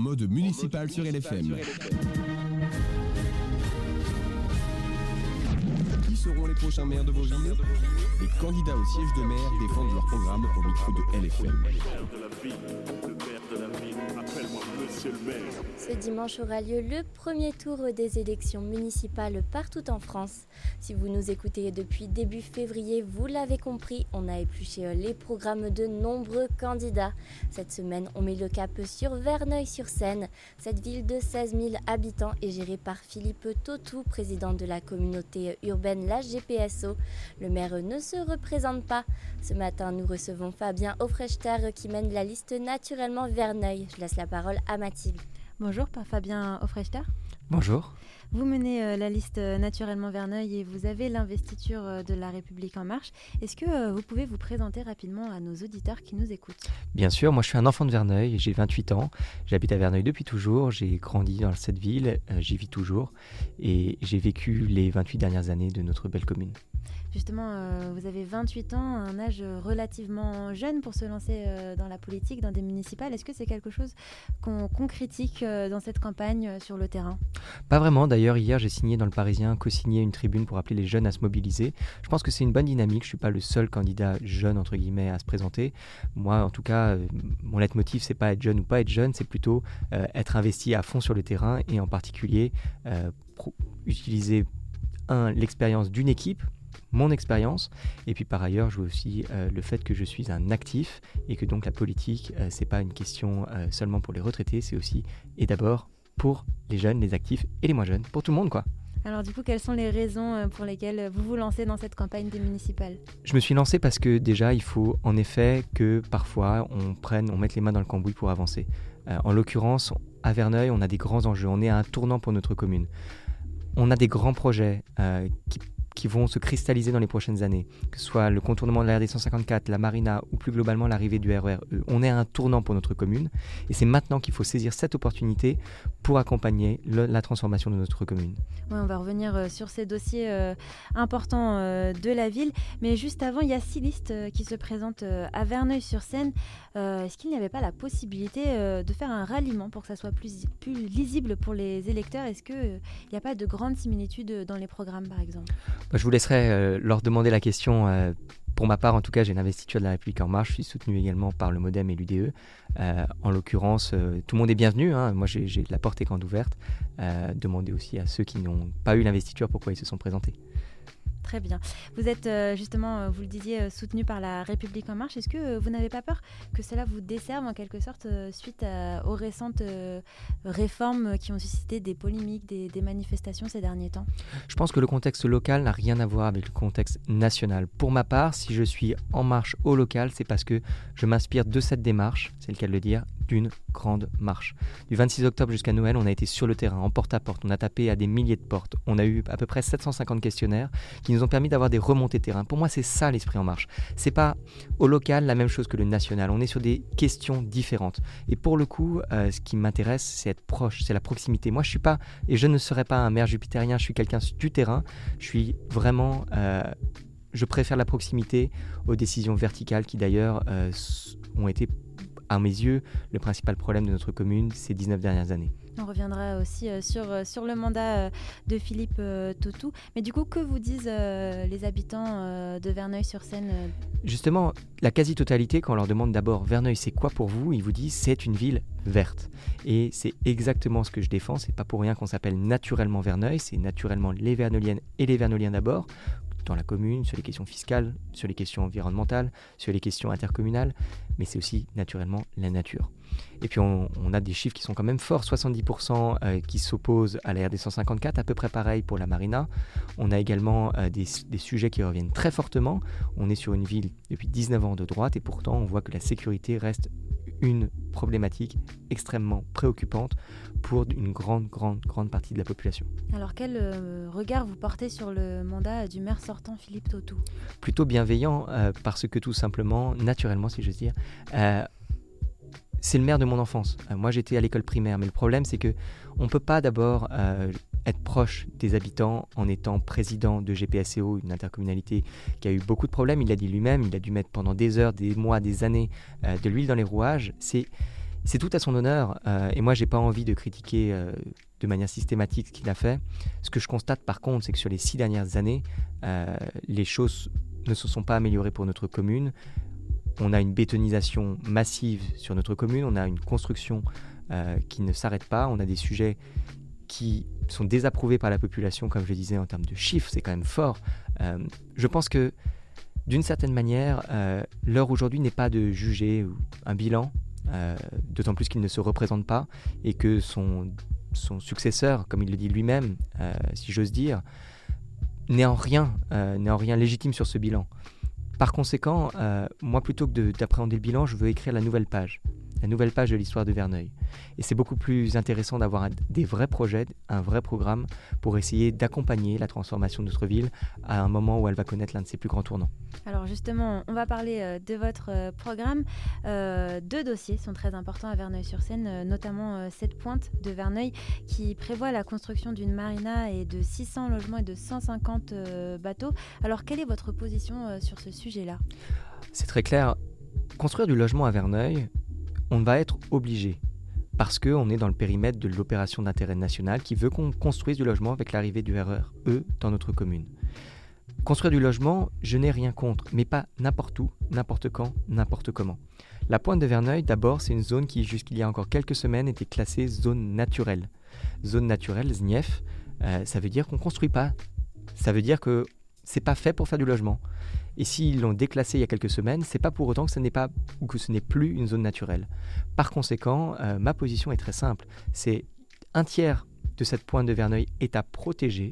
mode municipal sur LFM. Qui seront les prochains maires de vos villes? Les candidats au siège de maire défendent leur programme au micro de LFM. Ce dimanche aura lieu le premier tour des élections municipales partout en France. Si vous nous écoutez depuis début février, vous l'avez compris, on a épluché les programmes de nombreux candidats. Cette semaine, on met le cap sur Verneuil-sur-Seine. Cette ville de 16 000 habitants est gérée par Philippe Tautou, président de la communauté urbaine la GPSO. Le maire ne se représente pas. Ce matin, nous recevons Fabien Offrechter qui mène la liste Naturellement Verneuil. Je laisse la parole à Mathilde. Bonjour, Fabien Offrechter. Bonjour. Vous menez la liste Naturellement Verneuil et vous avez l'investiture de La République En Marche. Est-ce que vous pouvez vous présenter rapidement à nos auditeurs qui nous écoutent ? Bien sûr, moi je suis un enfant de Verneuil, j'ai 28 ans, j'habite à Verneuil depuis toujours, j'ai grandi dans cette ville, j'y vis toujours et j'ai vécu les 28 dernières années de notre belle commune. Justement, vous avez 28 ans, un âge relativement jeune pour se lancer dans la politique, dans des municipales. Est-ce que c'est quelque chose qu'on critique dans cette campagne sur le terrain ? Pas vraiment. D'ailleurs, hier, j'ai signé dans le Parisien, co-signé une tribune pour appeler les jeunes à se mobiliser. Je pense que c'est une bonne dynamique. Je ne suis pas le seul candidat jeune, entre guillemets, à se présenter. Moi, en tout cas, mon leitmotiv, c'est pas être jeune ou pas être jeune, c'est plutôt être investi à fond sur le terrain et en particulier utiliser, l'expérience d'une équipe, mon expérience, et puis par ailleurs je vois aussi le fait que je suis un actif et que donc la politique c'est pas une question seulement pour les retraités, c'est aussi et d'abord pour les jeunes, les actifs et les moins jeunes, pour tout le monde quoi. Alors du coup, quelles sont les raisons pour lesquelles vous vous lancez dans cette campagne des municipales ? Je me suis lancé parce que déjà il faut en effet que parfois on mette les mains dans le cambouis pour avancer. En l'occurrence à Verneuil on a des grands enjeux, on est à un tournant pour notre commune. On a des grands projets qui vont se cristalliser dans les prochaines années, que ce soit le contournement de la RD 154, la Marina ou plus globalement l'arrivée du RER E. On est à un tournant pour notre commune et c'est maintenant qu'il faut saisir cette opportunité pour accompagner la transformation de notre commune. Oui, on va revenir sur ces dossiers importants de la ville, mais juste avant, il y a 6 listes qui se présentent à Verneuil-sur-Seine. Est-ce qu'il n'y avait pas la possibilité de faire un ralliement pour que ça soit plus lisible pour les électeurs ? Est-ce qu'il n'y a pas de grandes similitudes dans les programmes par exemple ? Je vous laisserai leur demander la question. Pour ma part, en tout cas, j'ai l'investiture de La République En Marche. Je suis soutenu également par le MoDem et l'UDE. En l'occurrence, tout le monde est bienvenu. Moi, j'ai la porte est grande ouverte. Demandez aussi à ceux qui n'ont pas eu l'investiture pourquoi ils se sont présentés. Très bien. Vous êtes justement, vous le disiez, soutenu par La République En Marche. Est-ce que vous n'avez pas peur que cela vous desserve en quelque sorte suite aux récentes réformes qui ont suscité des polémiques, des manifestations ces derniers temps ? Je pense que le contexte local n'a rien à voir avec le contexte national. Pour ma part, si je suis en marche au local, c'est parce que je m'inspire de cette démarche, c'est le cas de le dire, d'une grande marche. Du 26 octobre jusqu'à Noël, on a été sur le terrain, en porte-à-porte, on a tapé à des milliers de portes. On a eu à peu près 750 questionnaires qui nous ont permis d'avoir des remontées terrain. Pour moi, c'est ça l'esprit En Marche. C'est pas au local la même chose que le national. On est sur des questions différentes. Et pour le coup, ce qui m'intéresse, c'est être proche, c'est la proximité. Moi, je suis pas, et je ne serai pas un maire jupitérien, je suis quelqu'un du terrain. Je suis vraiment... je préfère la proximité aux décisions verticales qui d'ailleurs ont été, à mes yeux, le principal problème de notre commune ces 19 dernières années. On reviendra aussi sur le mandat de Philippe Tautou. Mais du coup, que vous disent les habitants de Verneuil-sur-Seine ? Justement, la quasi-totalité, quand on leur demande d'abord Verneuil, c'est quoi pour vous ? Ils vous disent c'est une ville verte. Et c'est exactement ce que je défends. C'est pas pour rien qu'on s'appelle Naturellement Verneuil. C'est naturellement les Verneuiliennes et les Verneuiliens d'abord, dans la commune, sur les questions fiscales, sur les questions environnementales, sur les questions intercommunales, mais c'est aussi naturellement la nature. Et puis on a des chiffres qui sont quand même forts, 70% qui s'opposent à la RD 154, à peu près pareil pour la Marina. On a également des sujets qui reviennent très fortement. On est sur une ville depuis 19 ans de droite et pourtant on voit que la sécurité reste une problématique extrêmement préoccupante pour une grande partie de la population. Alors quel regard vous portez sur le mandat du maire sortant Philippe Tautou ? Plutôt bienveillant parce que tout simplement, naturellement si j'ose dire, c'est le maire de mon enfance. Moi j'étais à l'école primaire, mais le problème c'est qu'on ne peut pas d'abord être proche des habitants en étant président de GPSO, une intercommunalité qui a eu beaucoup de problèmes. Il l'a dit lui-même, il a dû mettre pendant des heures, des mois, des années de l'huile dans les rouages. C'est C'est tout à son honneur, et moi j'ai pas envie de critiquer de manière systématique ce qu'il a fait. Ce que je constate par contre, c'est que sur les 6 dernières années, les choses ne se sont pas améliorées pour notre commune. On a une bétonisation massive sur notre commune, on a une construction qui ne s'arrête pas, on a des sujets qui sont désapprouvés par la population, comme je le disais, en termes de chiffres, c'est quand même fort. Je pense que, d'une certaine manière, l'heure aujourd'hui n'est pas de juger un bilan, d'autant plus qu'il ne se représente pas, et que son successeur, comme il le dit lui-même, si j'ose dire, n'est en rien légitime sur ce bilan. Par conséquent, moi, plutôt que d'appréhender le bilan, je veux écrire la nouvelle page de l'histoire de Verneuil. Et c'est beaucoup plus intéressant d'avoir des vrais projets, un vrai programme pour essayer d'accompagner la transformation de notre ville à un moment où elle va connaître l'un de ses plus grands tournants. Alors justement, on va parler de votre programme. 2 dossiers sont très importants à Verneuil-sur-Seine, notamment cette pointe de Verneuil qui prévoit la construction d'une marina et de 600 logements et de 150 bateaux. Alors quelle est votre position sur ce sujet-là ? C'est très clair. Construire du logement à Verneuil, on va être obligé, parce qu'on est dans le périmètre de l'opération d'intérêt national qui veut qu'on construise du logement avec l'arrivée du RER E dans notre commune. Construire du logement, je n'ai rien contre, mais pas n'importe où, n'importe quand, n'importe comment. La pointe de Verneuil, d'abord, c'est une zone qui, jusqu'il y a encore quelques semaines, était classée zone naturelle. Zone naturelle, ZNIEF, ça veut dire qu'on ne construit pas. Ça veut dire que c'est pas fait pour faire du logement. Et s'ils l'ont déclassé il y a quelques semaines, c'est pas pour autant que ce n'est plus une zone naturelle. Par conséquent, ma position est très simple. C'est 1/3 de cette pointe de Verneuil est à protéger.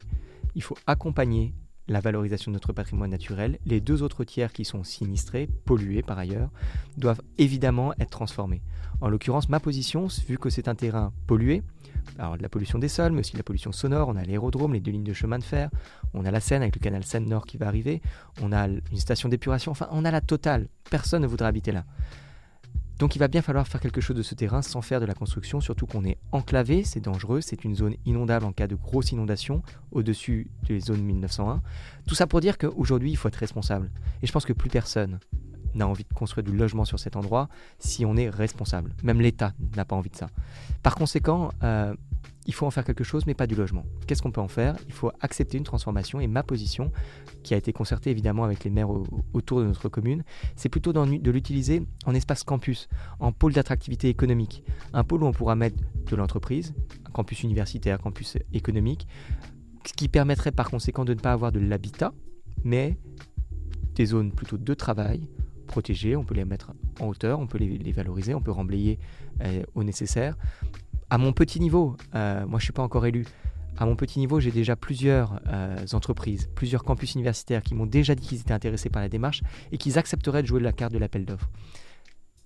Il faut accompagner la valorisation de notre patrimoine naturel. Les 2 autres tiers qui sont sinistrés, pollués par ailleurs, doivent évidemment être transformés. En l'occurrence, ma position, vu que c'est un terrain pollué, alors de la pollution des sols, mais aussi de la pollution sonore, on a l'aérodrome, les 2 lignes de chemin de fer, on a la Seine avec le canal Seine-Nord qui va arriver, on a une station d'épuration, enfin on a la totale, personne ne voudra habiter là. Donc il va bien falloir faire quelque chose de ce terrain sans faire de la construction, surtout qu'on est enclavé, c'est dangereux, c'est une zone inondable en cas de grosse inondation, au-dessus des zones 1901. Tout ça pour dire qu'aujourd'hui, il faut être responsable. Et je pense que plus personne n'a envie de construire du logement sur cet endroit si on est responsable. Même l'État n'a pas envie de ça. Par conséquent, il faut en faire quelque chose, mais pas du logement. Qu'est-ce qu'on peut en faire ? Il faut accepter une transformation, et ma position, qui a été concertée évidemment avec les maires autour de notre commune, c'est plutôt de l'utiliser en espace campus, en pôle d'attractivité économique. Un pôle où on pourra mettre de l'entreprise, un campus universitaire, campus économique, ce qui permettrait par conséquent de ne pas avoir de l'habitat, mais des zones plutôt de travail, protégées, on peut les mettre en hauteur, on peut les valoriser, on peut remblayer au nécessaire. À mon petit niveau, moi je ne suis pas encore élu, à mon petit niveau j'ai déjà plusieurs entreprises, plusieurs campus universitaires qui m'ont déjà dit qu'ils étaient intéressés par la démarche et qu'ils accepteraient de jouer la carte de l'appel d'offres.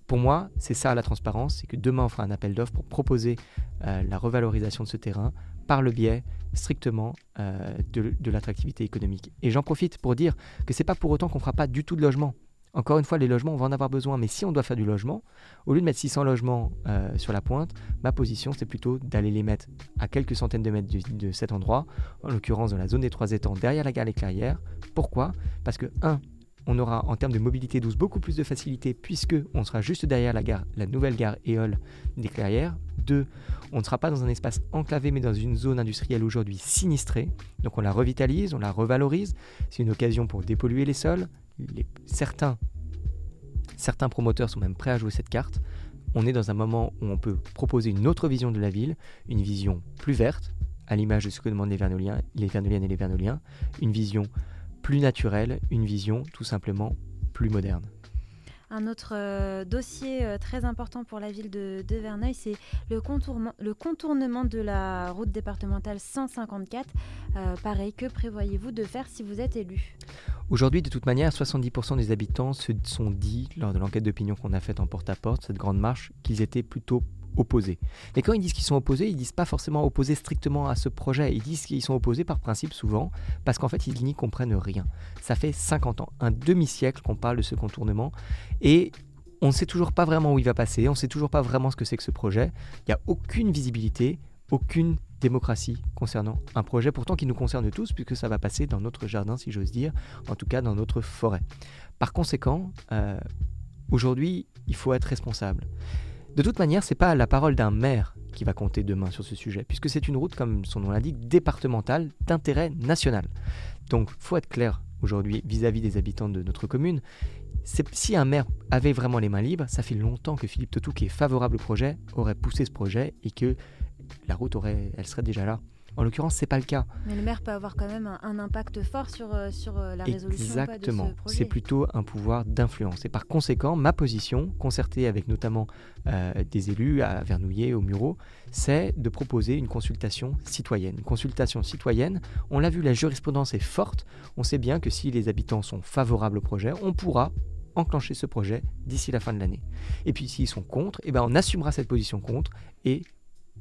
Pour moi, c'est ça la transparence, c'est que demain on fera un appel d'offres pour proposer la revalorisation de ce terrain par le biais strictement de l'attractivité économique. Et j'en profite pour dire que ce n'est pas pour autant qu'on ne fera pas du tout de logement. Encore une fois, les logements, on va en avoir besoin. Mais si on doit faire du logement, au lieu de mettre 600 logements sur la pointe, ma position, c'est plutôt d'aller les mettre à quelques centaines de mètres de cet endroit, en l'occurrence dans la zone des 3 étangs, derrière la gare Les Clairières. Pourquoi ? Parce que, on aura en termes de mobilité douce beaucoup plus de facilité puisqu'on sera juste derrière la nouvelle gare Éole des Clairières. 2, on ne sera pas dans un espace enclavé mais dans une zone industrielle aujourd'hui sinistrée. Donc on la revitalise, on la revalorise. C'est une occasion pour dépolluer les sols. Certains promoteurs sont même prêts à jouer cette carte. On est dans un moment où on peut proposer une autre vision de la ville, une vision plus verte, à l'image de ce que demandent les Verneuiliennes et les Verneuiliens, une vision plus naturelle, une vision tout simplement plus moderne. Un autre dossier très important pour la ville de Verneuil, c'est le contournement de la route départementale 154. Pareil, que prévoyez-vous de faire si vous êtes élu ? Aujourd'hui, de toute manière, 70% des habitants se sont dit, lors de l'enquête d'opinion qu'on a faite en porte-à-porte, cette grande marche, qu'ils étaient plutôt opposés. Mais quand ils disent qu'ils sont opposés, ils ne disent pas forcément opposés strictement à ce projet. Ils disent qu'ils sont opposés par principe souvent, parce qu'en fait, ils n'y comprennent rien. Ça fait 50 ans, un demi-siècle qu'on parle de ce contournement, et on ne sait toujours pas vraiment où il va passer, on ne sait toujours pas vraiment ce que c'est que ce projet. Il n'y a aucune visibilité, aucune démocratie concernant un projet, pourtant qui nous concerne tous, puisque ça va passer dans notre jardin, si j'ose dire, en tout cas dans notre forêt. Par conséquent, aujourd'hui, il faut être responsable. De toute manière, ce n'est pas la parole d'un maire qui va compter demain sur ce sujet, puisque c'est une route, comme son nom l'indique, départementale d'intérêt national. Donc, il faut être clair aujourd'hui vis-à-vis des habitants de notre commune. Si un maire avait vraiment les mains libres, ça fait longtemps que Philippe Tautou, qui est favorable au projet, aurait poussé ce projet et que la route elle serait déjà là. En l'occurrence, ce n'est pas le cas. Mais le maire peut avoir quand même un impact fort sur la résolution. Exactement. De ce projet. C'est plutôt un pouvoir d'influence. Et par conséquent, ma position, concertée avec notamment des élus à Vernouillet, au Mureaux, c'est de proposer une consultation citoyenne. Une consultation citoyenne, on l'a vu, la jurisprudence est forte. On sait bien que si les habitants sont favorables au projet, on pourra enclencher ce projet d'ici la fin de l'année. Et puis s'ils sont contre, on assumera cette position contre et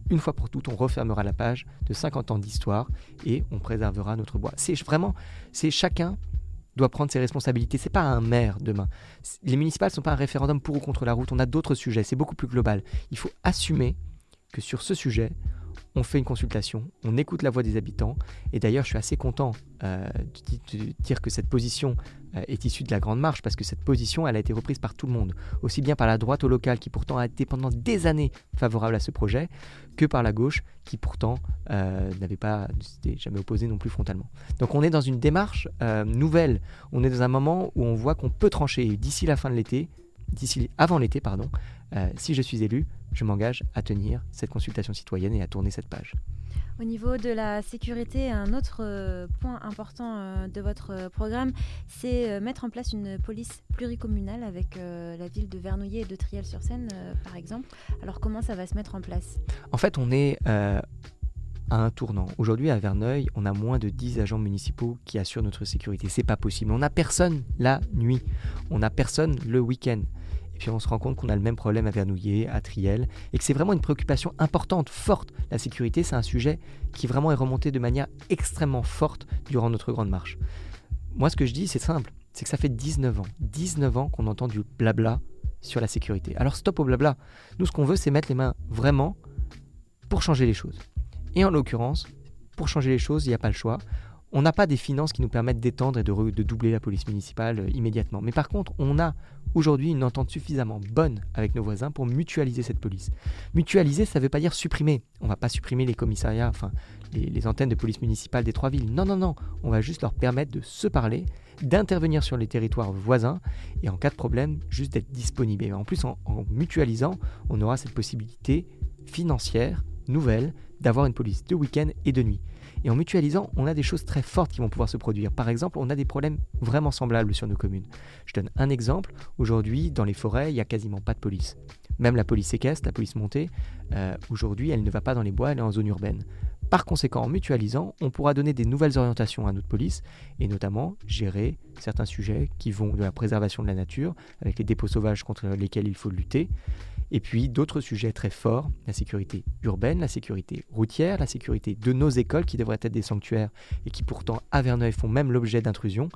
une fois pour toutes, on refermera la page de 50 ans d'histoire et on préservera notre bois. Chacun doit prendre ses responsabilités. C'est pas un maire demain. Les municipales ne sont pas un référendum pour ou contre la route. On a d'autres sujets. C'est beaucoup plus global. Il faut assumer que sur ce sujet, on fait une consultation, on écoute la voix des habitants. Et d'ailleurs, je suis assez content de dire que cette position est issue de la Grande Marche, parce que cette position, elle a été reprise par tout le monde, aussi bien par la droite au local, qui pourtant a été pendant des années favorable à ce projet, que par la gauche, qui pourtant s'était jamais opposée non plus frontalement. Donc on est dans une démarche nouvelle. On est dans un moment où on voit qu'on peut trancher. Et d'ici la fin de l'été, avant l'été, si je suis élu, je m'engage à tenir cette consultation citoyenne et à tourner cette page. Au niveau de la sécurité, un autre point important de votre programme, c'est mettre en place une police pluricommunale avec la ville de Vernouillet et de Triel-sur-Seine, par exemple. Alors comment ça va se mettre en place ? En fait, on est à un tournant. Aujourd'hui, à Verneuil, on a moins de 10 agents municipaux qui assurent notre sécurité. C'est pas possible. On n'a personne la nuit. On n'a personne le week-end. Puis on se rend compte qu'on a le même problème à Vernouillet, à Triel, et que c'est vraiment une préoccupation importante, forte. La sécurité, c'est un sujet qui vraiment est remonté de manière extrêmement forte durant notre grande marche. Moi, ce que je dis, c'est simple, c'est que ça fait 19 ans qu'on entend du blabla sur la sécurité. Alors stop au blabla. Nous, ce qu'on veut, c'est mettre les mains vraiment pour changer les choses. Et en l'occurrence, pour changer les choses, il n'y a pas le choix. On n'a pas des finances qui nous permettent d'étendre et de doubler la police municipale immédiatement. Mais par contre, on a aujourd'hui une entente suffisamment bonne avec nos voisins pour mutualiser cette police. Mutualiser, ça ne veut pas dire supprimer. On ne va pas supprimer les commissariats, les antennes de police municipale des 3 villes. Non. On va juste leur permettre de se parler, d'intervenir sur les territoires voisins et en cas de problème, juste d'être disponible. Et en plus, en mutualisant, on aura cette possibilité financière, nouvelle, d'avoir une police de week-end et de nuit. Et en mutualisant, on a des choses très fortes qui vont pouvoir se produire. Par exemple, on a des problèmes vraiment semblables sur nos communes. Je donne un exemple. Aujourd'hui, dans les forêts, il n'y a quasiment pas de police. Même la police équestre, la police montée, aujourd'hui, elle ne va pas dans les bois, elle est en zone urbaine. Par conséquent, en mutualisant, on pourra donner des nouvelles orientations à notre police et notamment gérer certains sujets qui vont de la préservation de la nature, avec les dépôts sauvages contre lesquels il faut lutter, et puis d'autres sujets très forts, la sécurité urbaine, la sécurité routière, la sécurité de nos écoles qui devraient être des sanctuaires et qui pourtant à Verneuil font même l'objet d'intrusions.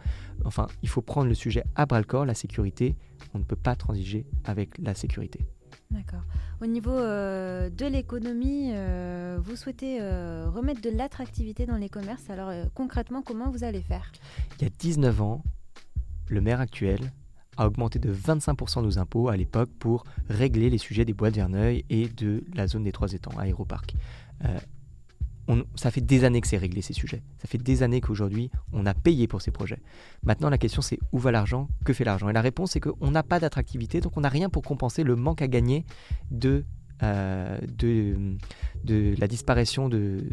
Enfin, il faut prendre le sujet à bras-le-corps, la sécurité, on ne peut pas transiger avec la sécurité. D'accord. Au niveau de l'économie, vous souhaitez remettre de l'attractivité dans les commerces. Alors concrètement, comment vous allez faire ? Il y a 19 ans, le maire actuel a augmenté de 25% nos impôts à l'époque pour régler les sujets des bois de Verneuil et de la zone des 3 étangs, aéroparc. Ça fait des années que c'est réglé ces sujets. Ça fait des années qu'aujourd'hui, on a payé pour ces projets. Maintenant, la question, c'est où va l'argent ? Que fait l'argent ? Et la réponse, c'est qu'on n'a pas d'attractivité, donc on n'a rien pour compenser le manque à gagner de la disparition de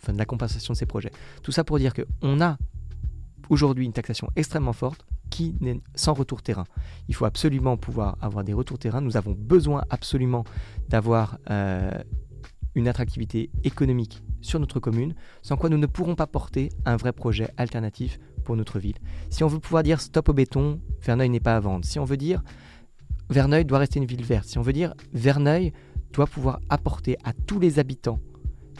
la compensation de ces projets. Tout ça pour dire qu'on a aujourd'hui une taxation extrêmement forte qui n'est sans retour terrain. Il faut absolument pouvoir avoir des retours terrain. Nous avons besoin absolument d'avoir une attractivité économique sur notre commune, sans quoi nous ne pourrons pas porter un vrai projet alternatif pour notre ville. Si on veut pouvoir dire stop au béton, Verneuil n'est pas à vendre. Si on veut dire Verneuil doit rester une ville verte. Si on veut dire Verneuil doit pouvoir apporter à tous les habitants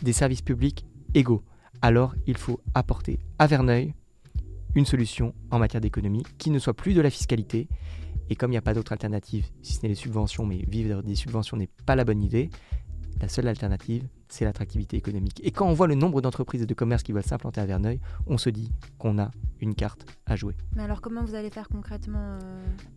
des services publics égaux, alors il faut apporter à Verneuil une solution en matière d'économie qui ne soit plus de la fiscalité. Et comme il n'y a pas d'autre alternative, si ce n'est les subventions, mais vivre des subventions n'est pas la bonne idée, la seule alternative, c'est l'attractivité économique. Et quand on voit le nombre d'entreprises et de commerces qui veulent s'implanter à Verneuil, on se dit qu'on a une carte à jouer. Mais alors comment vous allez faire concrètement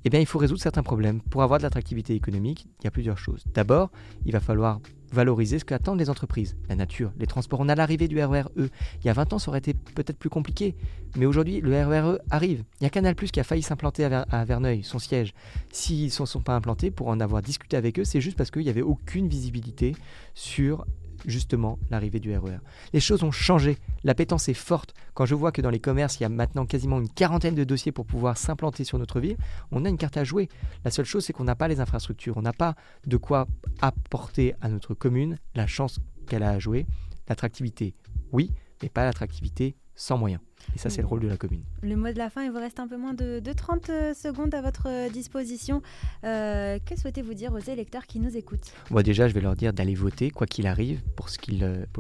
Eh bien, il faut résoudre certains problèmes. Pour avoir de l'attractivité économique, il y a plusieurs choses. D'abord, il va falloir valoriser ce qu'attendent les entreprises, la nature, les transports. On a l'arrivée du RER E. Il y a 20 ans, ça aurait été peut-être plus compliqué. Mais aujourd'hui, le RER E arrive. Il y a Canal+ qui a failli s'implanter à Verneuil, son siège. S'ils ne sont pas implantés, pour en avoir discuté avec eux, c'est juste parce qu'il n'y avait aucune visibilité sur justement l'arrivée du RER. Les choses ont changé, l'appétence est forte. Quand je vois que dans les commerces, il y a maintenant quasiment une quarantaine de dossiers pour pouvoir s'implanter sur notre ville, on a une carte à jouer. La seule chose, c'est qu'on n'a pas les infrastructures, on n'a pas de quoi apporter à notre commune la chance qu'elle a à jouer. L'attractivité, oui, mais pas l'attractivité sans moyens. Et ça, c'est le rôle de la commune. Le mot de la fin, il vous reste un peu moins de 30 secondes à votre disposition. Que souhaitez-vous dire aux électeurs qui nous écoutent ? Moi, déjà, je vais leur dire d'aller voter, quoi qu'il arrive, pour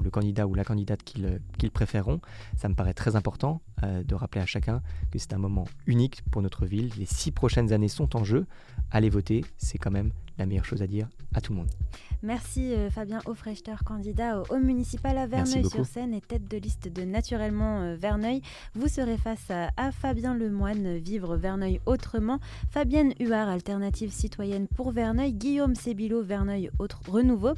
le candidat ou la candidate qu'ils préféreront. Ça me paraît très important de rappeler à chacun que c'est un moment unique pour notre ville. Les 6 prochaines années sont en jeu. Allez voter, c'est quand même la meilleure chose à dire à tout le monde. Merci Fabien Hofrechter, candidat au municipal à Verneuil-sur-Seine et tête de liste de Naturellement Verneuil. Vous serez face à Fabien Lemoine, Vivre Verneuil Autrement, Fabienne Huard, Alternative Citoyenne pour Verneuil, Guillaume Sébillot, Verneuil Renouveau,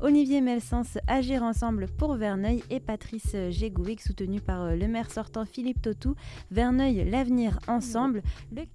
Olivier Melsens, Agir Ensemble pour Verneuil et Patrice Gégouic, soutenu par le maire sortant Philippe Tautou, Verneuil l'avenir ensemble. Ladies,